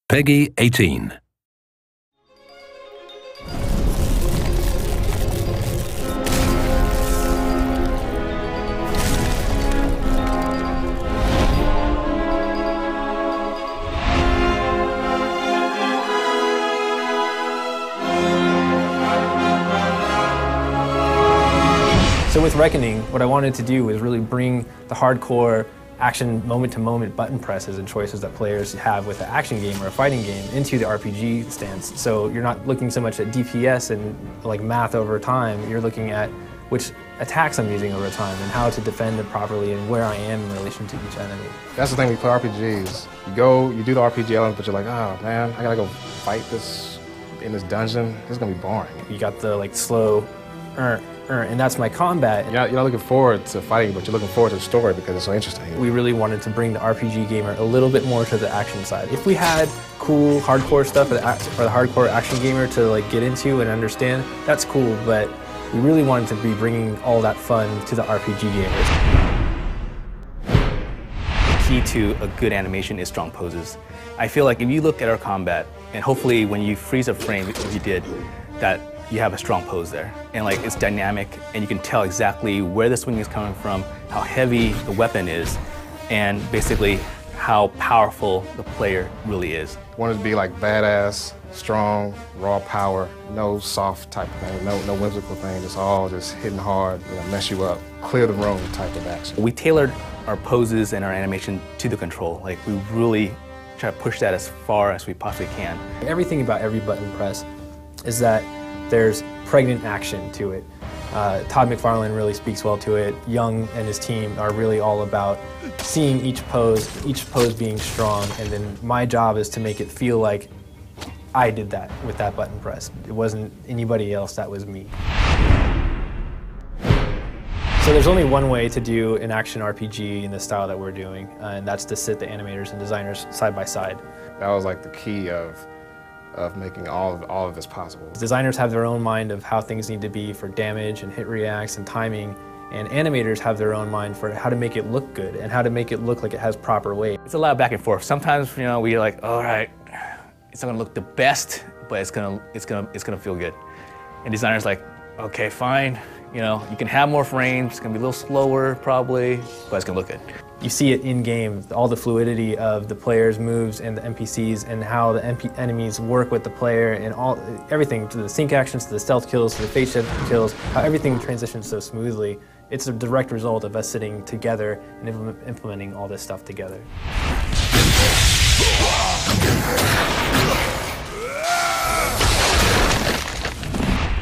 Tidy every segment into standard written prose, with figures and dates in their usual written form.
Peggy 18. So with Reckoning, what I wanted to do was really bring the hardcore action moment-to-moment button presses and choices that players have with an action game or a fighting game into the RPG stance. So you're not looking so much at DPS and like math over time, you're looking at which attacks I'm using over time and how to defend it properly and where I am in relation to each enemy. That's the thing we play RPGs. You do the RPG element, but you're like, oh man, I gotta go fight this in this dungeon. This is gonna be boring. You got the like slow, and that's my combat. You're not looking forward to fighting, but you're looking forward to the story because it's so interesting. We really wanted to bring the RPG gamer a little bit more to the action side. If we had cool hardcore stuff for the hardcore action gamer to like get into and understand, that's cool, but we really wanted to be bringing all that fun to the RPG gamers. The key to a good animation is strong poses. I feel like if you look at our combat, and hopefully when you freeze a frame, if you did, that you have a strong pose there. And like it's dynamic, and you can tell exactly where the swing is coming from, how heavy the weapon is, and basically how powerful the player really is. Wanted to be like badass, strong, raw power, no soft type of thing, no whimsical thing. It's all just hitting hard, mess you up, clear the room type of action. We tailored our poses and our animation to the control. Like we really try to push that as far as we possibly can. Everything about every button press is that there's pregnant action to it. Todd McFarlane really speaks well to it. Young and his team are really all about seeing each pose being strong, and then my job is to make it feel like I did that with that button press. It wasn't anybody else, that was me. So there's only one way to do an action RPG in the style that we're doing, and that's to sit the animators and designers side by side. That was like the key of making all of this possible. Designers have their own mind of how things need to be for damage and hit reacts and timing, and animators have their own mind for how to make it look good and how to make it look like it has proper weight. It's a lot of back and forth. Sometimes, we're like, all right, it's not gonna look the best, but it's gonna feel good. And designers like, okay, fine, you can have more frames, it's gonna be a little slower probably, but it's gonna look good. You see it in-game, all the fluidity of the player's moves and the NPCs and how the enemies work with the player and everything, to the sync actions, to the stealth kills, to the phase shift kills, how everything transitions so smoothly. It's a direct result of us sitting together and implementing all this stuff together.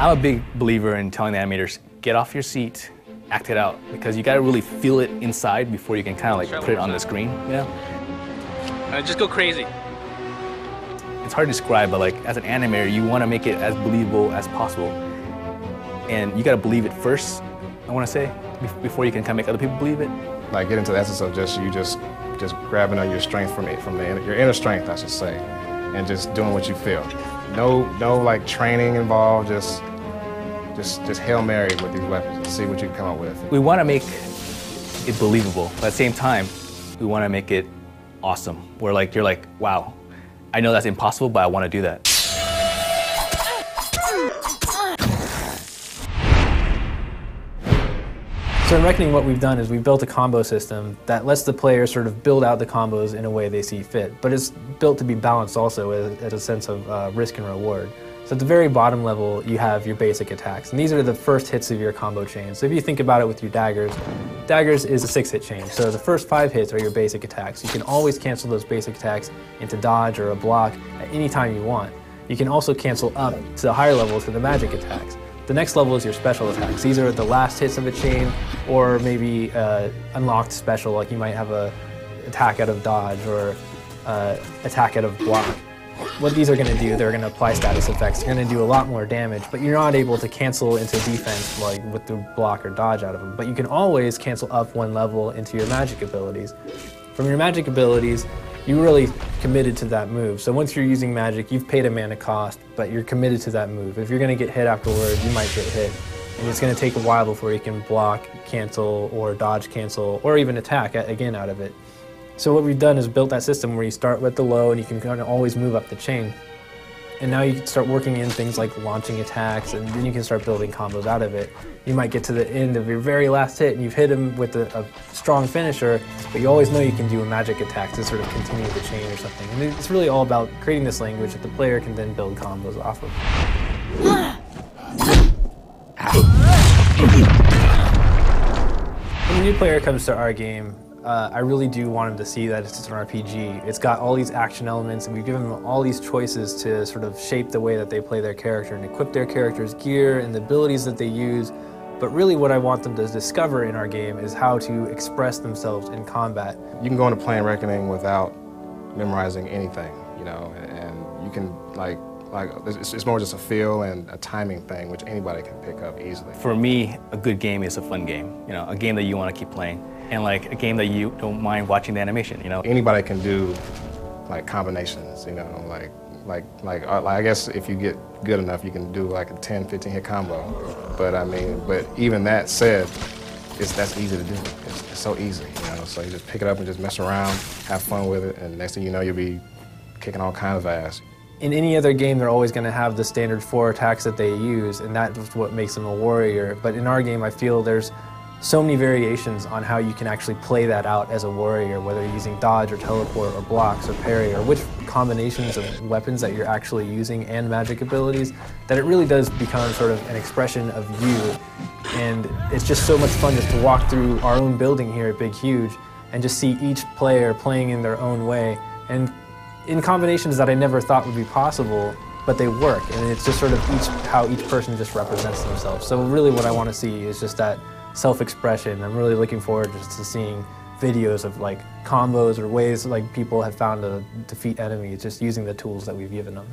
I'm a big believer in telling the animators, get off your seat, act it out, because you gotta really feel it inside before you can kind of like put it on the screen, Just go crazy. It's hard to describe, but like as an animator, you want to make it as believable as possible. And you gotta believe it first, I want to say, before you can kind of make other people believe it. Like get into the essence of just grabbing on your strength your inner strength, I should say, and just doing what you feel. No like training involved, just Hail Mary with these weapons and see what you can come up with. We want to make it believable, but at the same time, we want to make it awesome. Where like you're like, wow, I know that's impossible, but I want to do that. So in Reckoning, what we've done is we've built a combo system that lets the player sort of build out the combos in a way they see fit, but it's built to be balanced also as a sense of risk and reward. So at the very bottom level, you have your basic attacks, and these are the first hits of your combo chain. So if you think about it with your daggers is a 6-hit chain. So the first 5 hits are your basic attacks. You can always cancel those basic attacks into dodge or a block at any time you want. You can also cancel up to the higher levels to the magic attacks. The next level is your special attacks. These are the last hits of a chain, or maybe unlocked special, like you might have a attack out of dodge or attack out of block. What these are going to do, they're going to apply status effects. They're going to do a lot more damage, but you're not able to cancel into defense like with the block or dodge out of them. But you can always cancel up one level into your magic abilities. From your magic abilities, you're really committed to that move. So once you're using magic, you've paid a mana cost, but you're committed to that move. If you're going to get hit afterward, you might get hit. And it's going to take a while before you can block, cancel, or dodge cancel, or even attack again out of it. So what we've done is built that system where you start with the low and you can kind of always move up the chain. And now you can start working in things like launching attacks, and then you can start building combos out of it. You might get to the end of your very last hit and you've hit him with a strong finisher, but you always know you can do a magic attack to sort of continue the chain or something. And it's really all about creating this language that the player can then build combos off of. When a new player comes to our game, I really do want them to see that it's an RPG. It's got all these action elements, and we've given them all these choices to sort of shape the way that they play their character and equip their character's gear and the abilities that they use. But really what I want them to discover in our game is how to express themselves in combat. You can go into Plane Reckoning without memorizing anything, you know, and you can it's more just a feel and a timing thing, which anybody can pick up easily. For me, a good game is a fun game, you know, a game that you want to keep playing, and like a game that you don't mind watching the animation, you know. Anybody can do like combinations, you know, I guess if you get good enough, you can do like a 10, 15 hit combo. But I mean, but even that said, that's easy to do. It's so easy, you know. So you just pick it up and just mess around, have fun with it, and next thing you know, you'll be kicking all kinds of ass. In any other game, they're always going to have the standard 4 attacks that they use, and that's what makes them a warrior. But in our game, I feel there's so many variations on how you can actually play that out as a warrior, whether you're using dodge or teleport or blocks or parry, or which combinations of weapons that you're actually using and magic abilities, that it really does become sort of an expression of you. And it's just so much fun just to walk through our own building here at Big Huge and just see each player playing in their own way, and in combinations that I never thought would be possible, but they work, and it's just sort of how each person just represents themselves. So really what I want to see is just that self-expression. I'm really looking forward just to seeing videos of like combos or ways like people have found to defeat enemies just using the tools that we've given them.